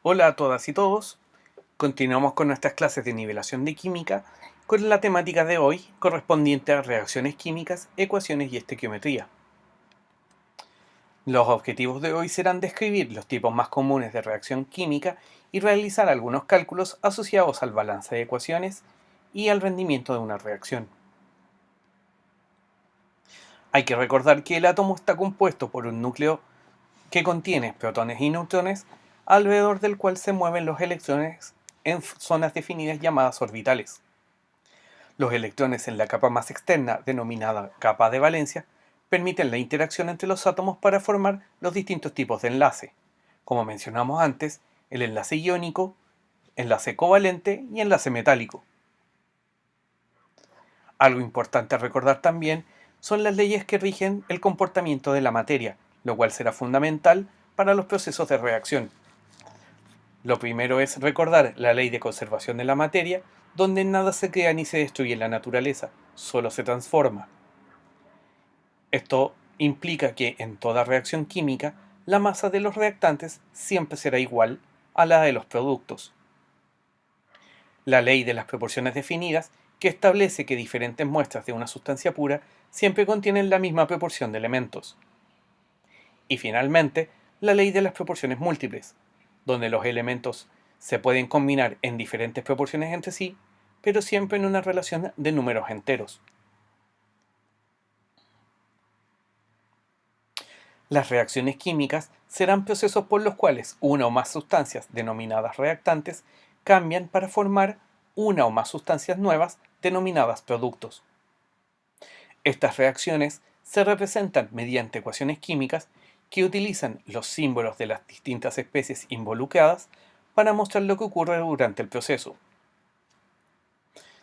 Hola a todas y todos. Continuamos con nuestras clases de nivelación de química con la temática de hoy correspondiente a reacciones químicas, ecuaciones y estequiometría. Los objetivos de hoy serán describir los tipos más comunes de reacción química y realizar algunos cálculos asociados al balance de ecuaciones y al rendimiento de una reacción. Hay que recordar que el átomo está compuesto por un núcleo que contiene protones y neutrones, alrededor del cual se mueven los electrones en zonas definidas llamadas orbitales. Los electrones en la capa más externa, denominada capa de valencia, permiten la interacción entre los átomos para formar los distintos tipos de enlace, como mencionamos antes, el enlace iónico, enlace covalente y enlace metálico. Algo importante a recordar también son las leyes que rigen el comportamiento de la materia, lo cual será fundamental para los procesos de reacción. Lo primero es recordar la ley de conservación de la materia, donde nada se crea ni se destruye en la naturaleza, solo se transforma. Esto implica que en toda reacción química, la masa de los reactantes siempre será igual a la de los productos. La ley de las proporciones definidas, que establece que diferentes muestras de una sustancia pura siempre contienen la misma proporción de elementos. Y finalmente, la ley de las proporciones múltiples, donde los elementos se pueden combinar en diferentes proporciones entre sí, pero siempre en una relación de números enteros. Las reacciones químicas serán procesos por los cuales una o más sustancias, denominadas reactantes, cambian para formar una o más sustancias nuevas, denominadas productos. Estas reacciones se representan mediante ecuaciones químicas que utilizan los símbolos de las distintas especies involucradas para mostrar lo que ocurre durante el proceso.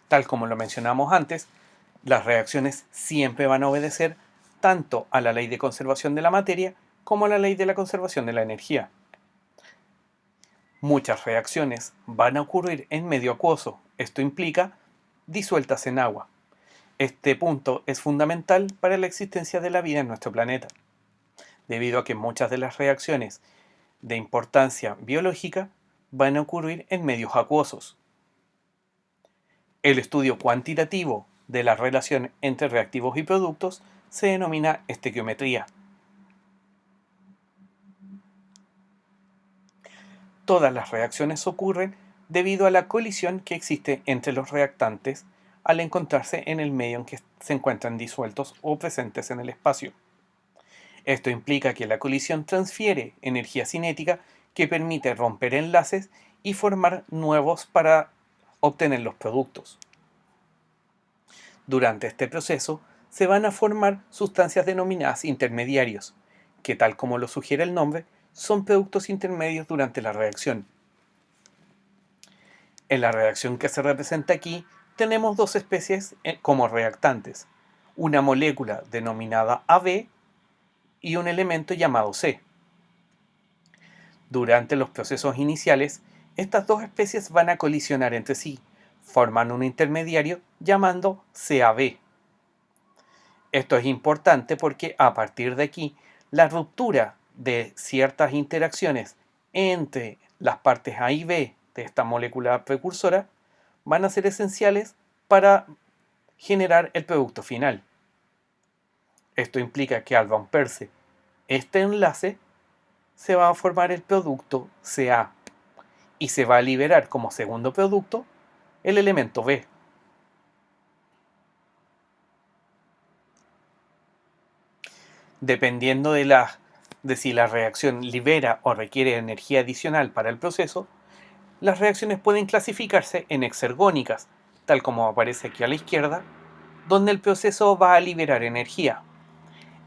Tal como lo mencionamos antes, las reacciones siempre van a obedecer tanto a la ley de conservación de la materia como a la ley de la conservación de la energía. Muchas reacciones van a ocurrir en medio acuoso, esto implica disueltas en agua. Este punto es fundamental para la existencia de la vida en nuestro planeta, debido a que muchas de las reacciones de importancia biológica van a ocurrir en medios acuosos. El estudio cuantitativo de la relación entre reactivos y productos se denomina estequiometría. Todas las reacciones ocurren debido a la colisión que existe entre los reactantes al encontrarse en el medio en que se encuentran disueltos o presentes en el espacio. Esto implica que la colisión transfiere energía cinética que permite romper enlaces y formar nuevos para obtener los productos. Durante este proceso se van a formar sustancias denominadas intermediarios, que tal como lo sugiere el nombre, son productos intermedios durante la reacción. En la reacción que se representa aquí, tenemos dos especies como reactantes, una molécula denominada AB y un elemento llamado C. Durante los procesos iniciales, estas dos especies van a colisionar entre sí, formando un intermediario llamando CAB. Esto es importante porque a partir de aquí, la ruptura de ciertas interacciones entre las partes A y B de esta molécula precursora van a ser esenciales para generar el producto final. Esto implica que al romperse este enlace, se va a formar el producto Ca y se va a liberar como segundo producto el elemento B. Dependiendo de si la reacción libera o requiere energía adicional para el proceso, las reacciones pueden clasificarse en exergónicas, tal como aparece aquí a la izquierda, donde el proceso va a liberar energía.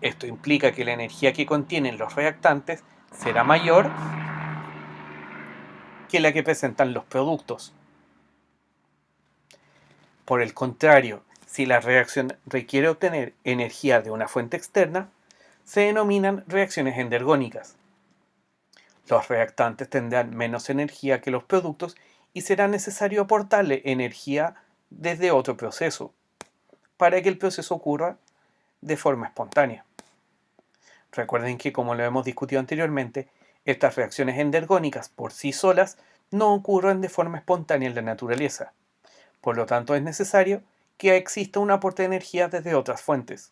Esto implica que la energía que contienen los reactantes será mayor que la que presentan los productos. Por el contrario, si la reacción requiere obtener energía de una fuente externa, se denominan reacciones endergónicas. Los reactantes tendrán menos energía que los productos y será necesario aportarle energía desde otro proceso para que el proceso ocurra de forma espontánea. Recuerden que, como lo hemos discutido anteriormente, Estas reacciones endergónicas por sí solas no ocurren de forma espontánea en la naturaleza. Por lo tanto, es necesario que exista un aporte de energía desde otras fuentes.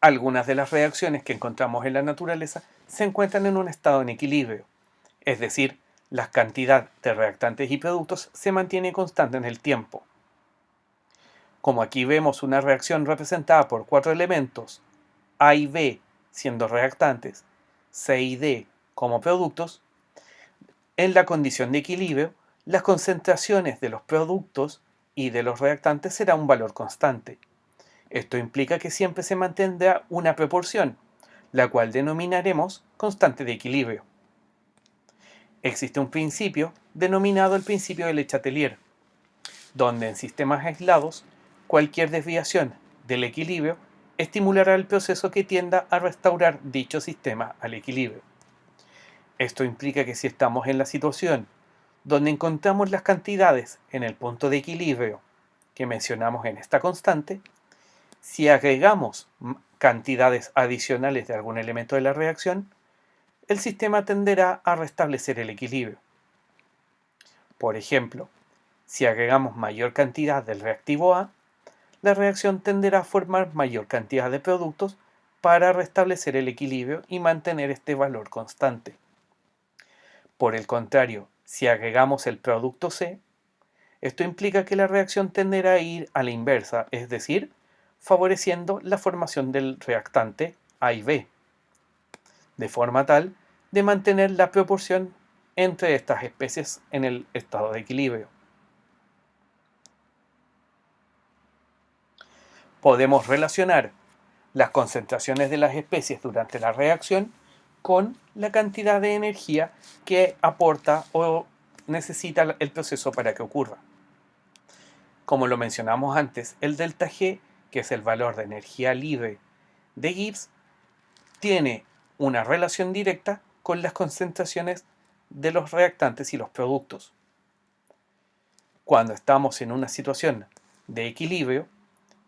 Algunas de las reacciones que encontramos en la naturaleza se encuentran en un estado en equilibrio, es decir, la cantidad de reactantes y productos se mantiene constante en el tiempo. Como aquí vemos una reacción representada por cuatro elementos, A y B siendo reactantes, C y D como productos, en la condición de equilibrio, las concentraciones de los productos y de los reactantes será un valor constante. Esto implica que siempre se mantendrá una proporción, la cual denominaremos constante de equilibrio. Existe un principio denominado el principio de Le Chatelier, donde en sistemas aislados, cualquier desviación del equilibrio estimulará el proceso que tienda a restaurar dicho sistema al equilibrio. Esto implica que si estamos en la situación donde encontramos las cantidades en el punto de equilibrio que mencionamos en esta constante, si agregamos cantidades adicionales de algún elemento de la reacción, el sistema tenderá a restablecer el equilibrio. Por ejemplo, si agregamos mayor cantidad del reactivo A, la reacción tenderá a formar mayor cantidad de productos para restablecer el equilibrio y mantener este valor constante. Por el contrario, si agregamos el producto C, esto implica que la reacción tenderá a ir a la inversa, es decir, favoreciendo la formación del reactante A y B, de forma tal de mantener la proporción entre estas especies en el estado de equilibrio. Podemos relacionar las concentraciones de las especies durante la reacción con la cantidad de energía que aporta o necesita el proceso para que ocurra. Como lo mencionamos antes, el delta G, que es el valor de energía libre de Gibbs, tiene una relación directa con las concentraciones de los reactantes y los productos. Cuando estamos en una situación de equilibrio,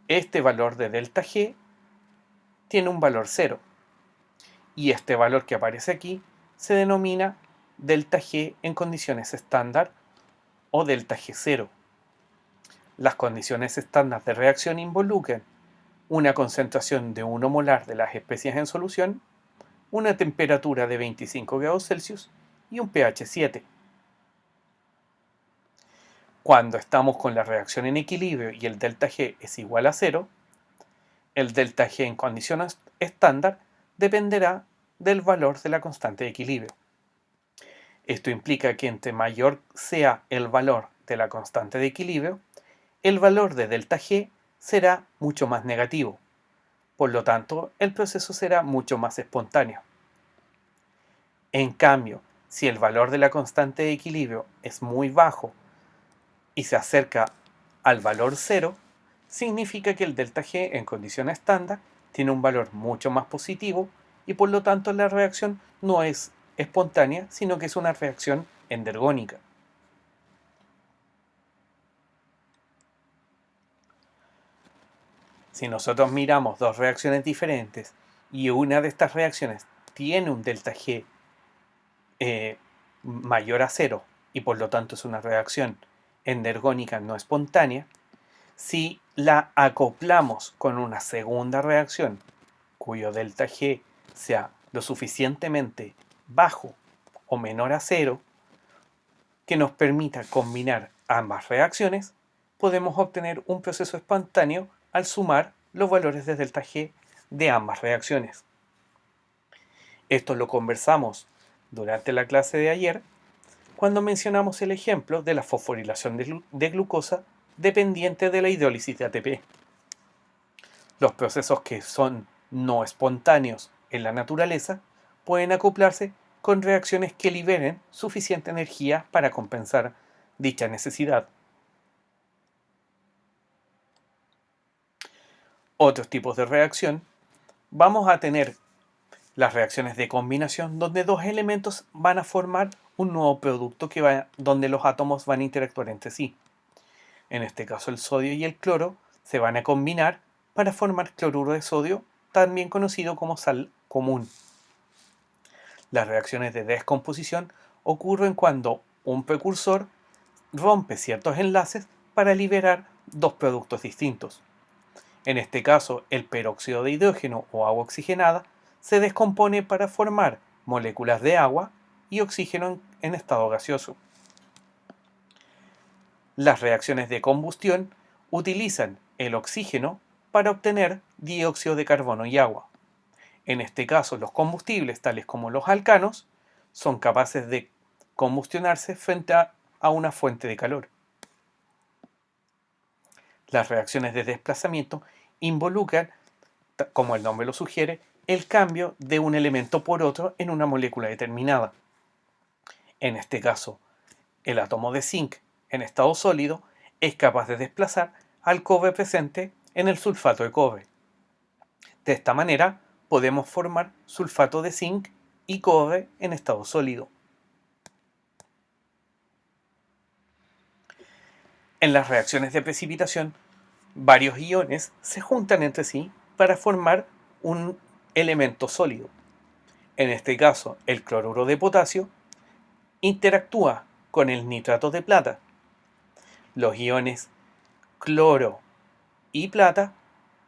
este valor de delta G tiene un valor cero. Y este valor que aparece aquí se denomina delta G en condiciones estándar o delta G0. Las condiciones estándar de reacción involucran una concentración de 1 molar de las especies en solución, una temperatura de 25 grados Celsius y un pH 7. Cuando estamos con la reacción en equilibrio y el delta G es igual a 0, el delta G en condiciones estándar dependerá del valor de la constante de equilibrio. Esto implica que entre mayor sea el valor de la constante de equilibrio, el valor de delta G será mucho más negativo. Por lo tanto, el proceso será mucho más espontáneo. En cambio, si el valor de la constante de equilibrio es muy bajo y se acerca al valor cero, significa que el delta G en condición estándar tiene un valor mucho más positivo y por lo tanto la reacción no es espontánea, sino que es una reacción endergónica. Si nosotros miramos dos reacciones diferentes y una de estas reacciones tiene un delta G mayor a cero y por lo tanto es una reacción endergónica no espontánea, si la acoplamos con una segunda reacción cuyo delta G sea lo suficientemente bajo o menor a cero, que nos permita combinar ambas reacciones, podemos obtener un proceso espontáneo al sumar los valores de delta G de ambas reacciones. Esto lo conversamos durante la clase de ayer cuando mencionamos el ejemplo de la fosforilación de glucosa dependiente de la hidrólisis de ATP. Los procesos que son no espontáneos en la naturaleza pueden acoplarse con reacciones que liberen suficiente energía para compensar dicha necesidad. Otros tipos de reacción, vamos a tener las reacciones de combinación donde dos elementos van a formar un nuevo producto donde los átomos van a interactuar entre sí. En este caso el sodio y el cloro se van a combinar para formar cloruro de sodio también conocido como sal común. Las reacciones de descomposición ocurren cuando un precursor rompe ciertos enlaces para liberar dos productos distintos. En este caso, el peróxido de hidrógeno o agua oxigenada se descompone para formar moléculas de agua y oxígeno en estado gaseoso. Las reacciones de combustión utilizan el oxígeno para obtener dióxido de carbono y agua. En este caso, los combustibles, tales como los alcanos, son capaces de combustionarse frente a una fuente de calor. Las reacciones de desplazamiento involucran, como el nombre lo sugiere, el cambio de un elemento por otro en una molécula determinada. En este caso, el átomo de zinc en estado sólido es capaz de desplazar al cobre presente en el sulfato de cobre. De esta manera, podemos formar sulfato de zinc y cobre en estado sólido. En las reacciones de precipitación, varios iones se juntan entre sí para formar un elemento sólido. En este caso, el cloruro de potasio interactúa con el nitrato de plata. Los iones cloro y plata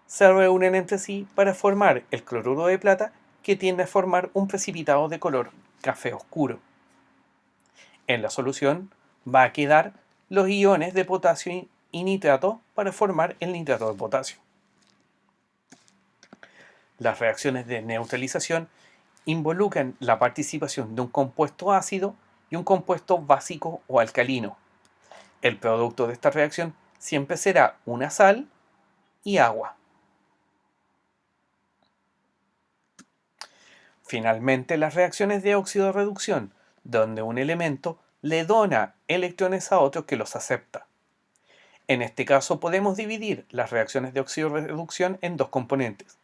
se reúnen entre sí para formar el cloruro de plata, que tiende a formar un precipitado de color café oscuro. En la solución va a quedar los iones de potasio y nitrato para formar el nitrato de potasio. Las reacciones de neutralización involucran la participación de un compuesto ácido y un compuesto básico o alcalino. El producto de esta reacción siempre será una sal y agua. Finalmente, las reacciones de óxido-reducción, donde un elemento le dona electrones a otro que los acepta. En este caso podemos dividir las reacciones de óxido-reducción en dos componentes.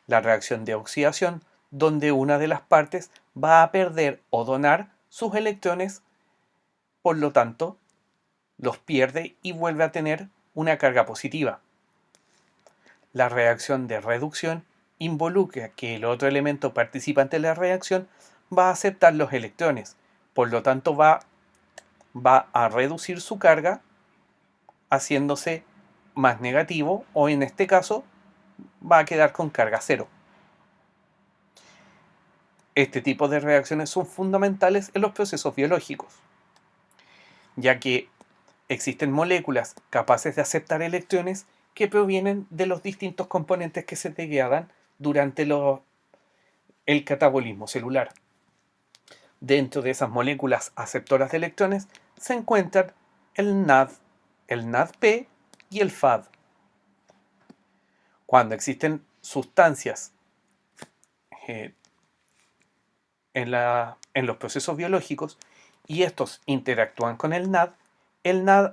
La reacción de oxidación, donde una de las partes va a perder o donar sus electrones, por lo tanto, los pierde y vuelve a tener una carga positiva. La reacción de reducción involucra que el otro elemento participante de la reacción va a aceptar los electrones, por lo tanto va a reducir su carga haciéndose más negativo, o en este caso va a quedar con carga cero. Este tipo de reacciones son fundamentales en los procesos biológicos, ya que existen moléculas capaces de aceptar electrones que provienen de los distintos componentes que se degradan durante el catabolismo celular. Dentro de esas moléculas aceptoras de electrones se encuentran el NAD, el NADP y el FAD. Cuando existen sustancias en los procesos biológicos y estos interactúan con el NAD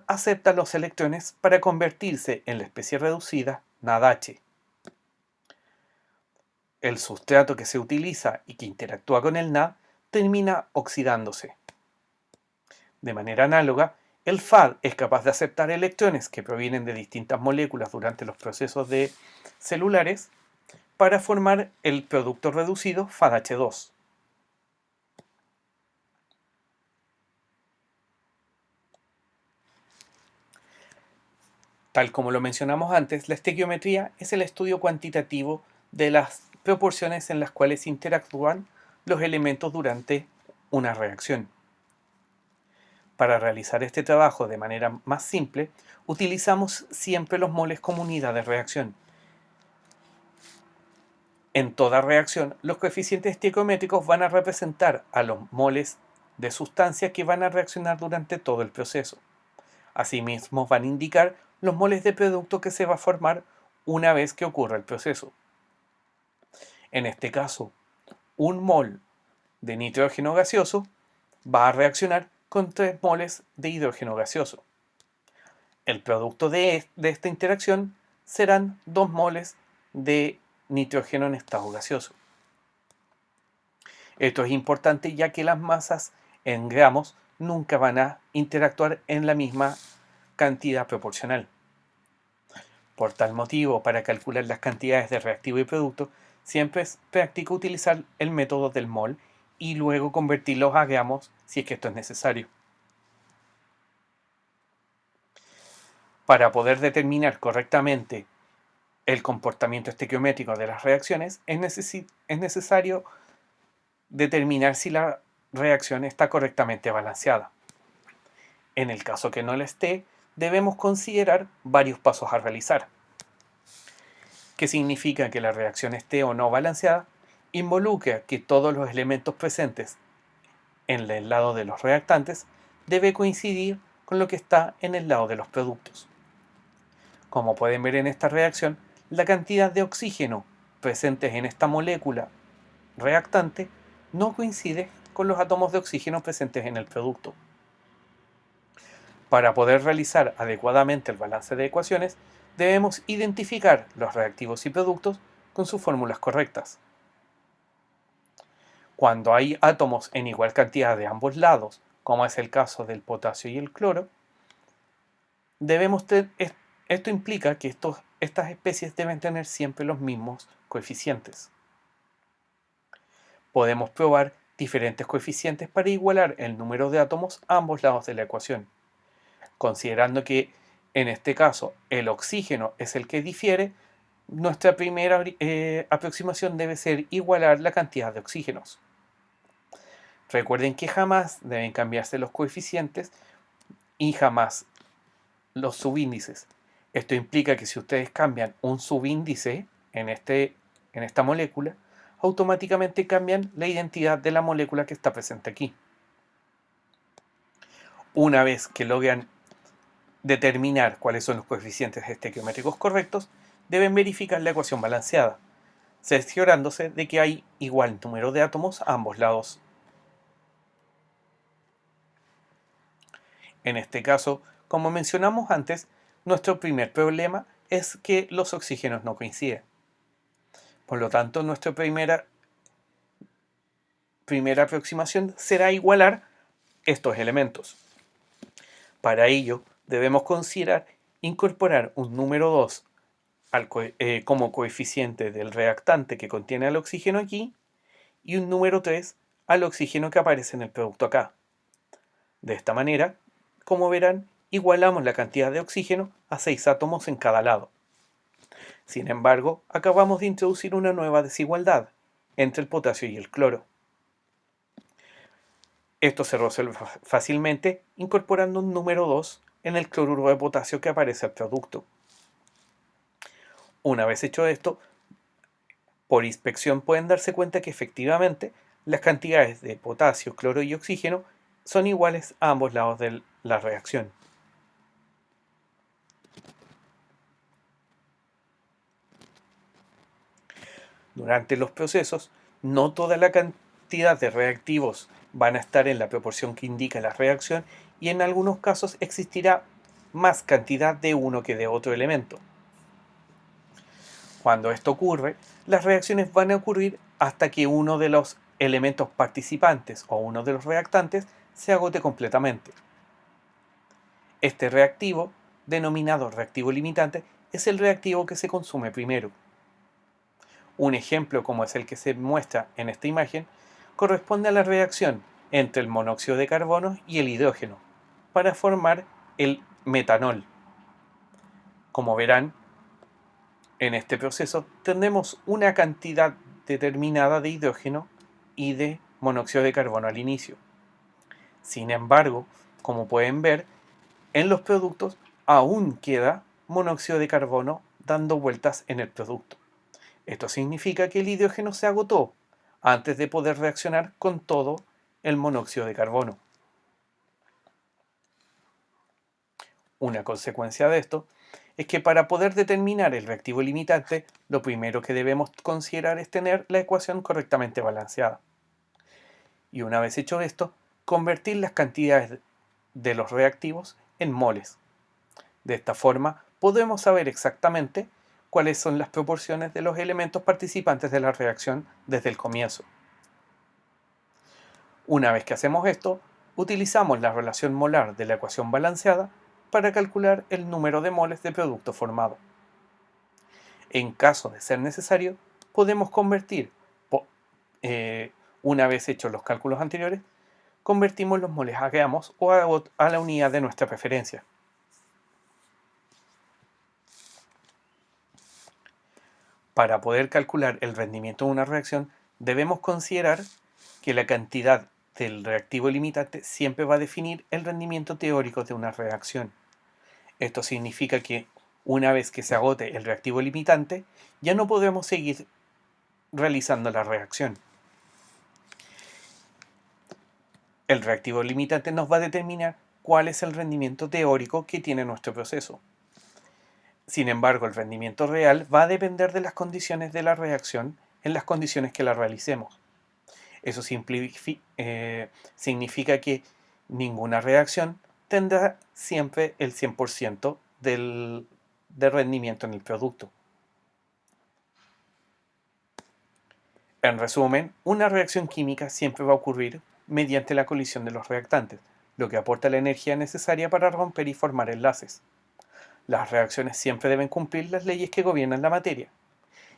acepta los electrones para convertirse en la especie reducida NADH. El sustrato que se utiliza y que interactúa con el NAD termina oxidándose. De manera análoga, el FAD es capaz de aceptar electrones que provienen de distintas moléculas durante los procesos celulares para formar el producto reducido FADH2. Tal como lo mencionamos antes, la estequiometría es el estudio cuantitativo de las proporciones en las cuales interactúan los elementos durante una reacción. Para realizar este trabajo de manera más simple, utilizamos siempre los moles como unidad de reacción. En toda reacción, los coeficientes estequiométricos van a representar a los moles de sustancia que van a reaccionar durante todo el proceso. Asimismo, van a indicar los moles de producto que se va a formar una vez que ocurra el proceso. En este caso, un mol de nitrógeno gaseoso va a reaccionar con 3 moles de hidrógeno gaseoso. El producto de esta interacción serán 2 moles de nitrógeno en estado gaseoso. Esto es importante ya que las masas en gramos nunca van a interactuar en la misma cantidad proporcional. Por tal motivo, para calcular las cantidades de reactivo y producto, siempre es práctico utilizar el método del mol y luego convertirlos a gramos si es que esto es necesario. Para poder determinar correctamente el comportamiento estequiométrico de las reacciones, es necesario determinar si la reacción está correctamente balanceada. En el caso que no lo esté, debemos considerar varios pasos a realizar. ¿Qué significa que la reacción esté o no balanceada? Involucra que todos los elementos presentes en el lado de los reactantes debe coincidir con lo que está en el lado de los productos. Como pueden ver en esta reacción, la cantidad de oxígeno presentes en esta molécula reactante no coincide con los átomos de oxígeno presentes en el producto. Para poder realizar adecuadamente el balance de ecuaciones, debemos identificar los reactivos y productos con sus fórmulas correctas. Cuando hay átomos en igual cantidad de ambos lados, como es el caso del potasio y el cloro, esto implica que estas especies deben tener siempre los mismos coeficientes. Podemos probar diferentes coeficientes para igualar el número de átomos a ambos lados de la ecuación. Considerando que en este caso el oxígeno es el que difiere, nuestra primera aproximación debe ser igualar la cantidad de oxígenos. Recuerden que jamás deben cambiarse los coeficientes y jamás los subíndices. Esto implica que si ustedes cambian un subíndice en esta molécula, automáticamente cambian la identidad de la molécula que está presente aquí. Una vez que logran determinar cuáles son los coeficientes estequiométricos correctos, deben verificar la ecuación balanceada, cerciorándose de que hay igual número de átomos a ambos lados. En este caso, como mencionamos antes, nuestro primer problema es que los oxígenos no coinciden. Por lo tanto, nuestra primera aproximación será igualar estos elementos. Para ello, debemos considerar incorporar un número 2 como coeficiente del reactante que contiene al oxígeno aquí y un número 3 al oxígeno que aparece en el producto acá. De esta manera, como verán, igualamos la cantidad de oxígeno a 6 átomos en cada lado. Sin embargo, acabamos de introducir una nueva desigualdad entre el potasio y el cloro. Esto se resuelve fácilmente incorporando un número 2 en el cloruro de potasio que aparece al producto. Una vez hecho esto, por inspección pueden darse cuenta que efectivamente las cantidades de potasio, cloro y oxígeno son iguales a ambos lados de la reacción. Durante los procesos, no toda la cantidad de reactivos van a estar en la proporción que indica la reacción y en algunos casos existirá más cantidad de uno que de otro elemento. Cuando esto ocurre, las reacciones van a ocurrir hasta que uno de los elementos participantes o uno de los reactantes se agote completamente. Este reactivo, denominado reactivo limitante, es el reactivo que se consume primero. Un ejemplo, como es el que se muestra en esta imagen, corresponde a la reacción entre el monóxido de carbono y el hidrógeno para formar el metanol. Como verán, en este proceso tendremos una cantidad determinada de hidrógeno y de monóxido de carbono al inicio. Sin embargo, como pueden ver, en los productos aún queda monóxido de carbono dando vueltas en el producto. Esto significa que el hidrógeno se agotó antes de poder reaccionar con todo el monóxido de carbono. Una consecuencia de esto es que para poder determinar el reactivo limitante, lo primero que debemos considerar es tener la ecuación correctamente balanceada. Y una vez hecho esto, convertir las cantidades de los reactivos en moles. De esta forma, podemos saber exactamente cuáles son las proporciones de los elementos participantes de la reacción desde el comienzo. Una vez que hacemos esto, utilizamos la relación molar de la ecuación balanceada para calcular el número de moles de producto formado. En caso de ser necesario, podemos convertir, una vez hechos los cálculos anteriores, convertimos los moles a gramos o a la unidad de nuestra preferencia. Para poder calcular el rendimiento de una reacción, debemos considerar que la cantidad del reactivo limitante siempre va a definir el rendimiento teórico de una reacción. Esto significa que una vez que se agote el reactivo limitante, ya no podemos seguir realizando la reacción. El reactivo limitante nos va a determinar cuál es el rendimiento teórico que tiene nuestro proceso. Sin embargo, el rendimiento real va a depender de las condiciones de la reacción en las condiciones que la realicemos. Eso significa que ninguna reacción tendrá siempre el 100% de rendimiento en el producto. En resumen, una reacción química siempre va a ocurrir mediante la colisión de los reactantes, lo que aporta la energía necesaria para romper y formar enlaces. Las reacciones siempre deben cumplir las leyes que gobiernan la materia,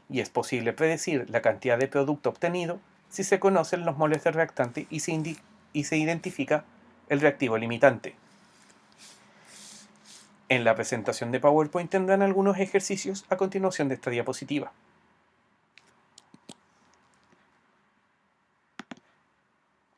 y es posible predecir la cantidad de producto obtenido si se conocen los moles de reactante y se identifica el reactivo limitante. En la presentación de PowerPoint tendrán algunos ejercicios a continuación de esta diapositiva.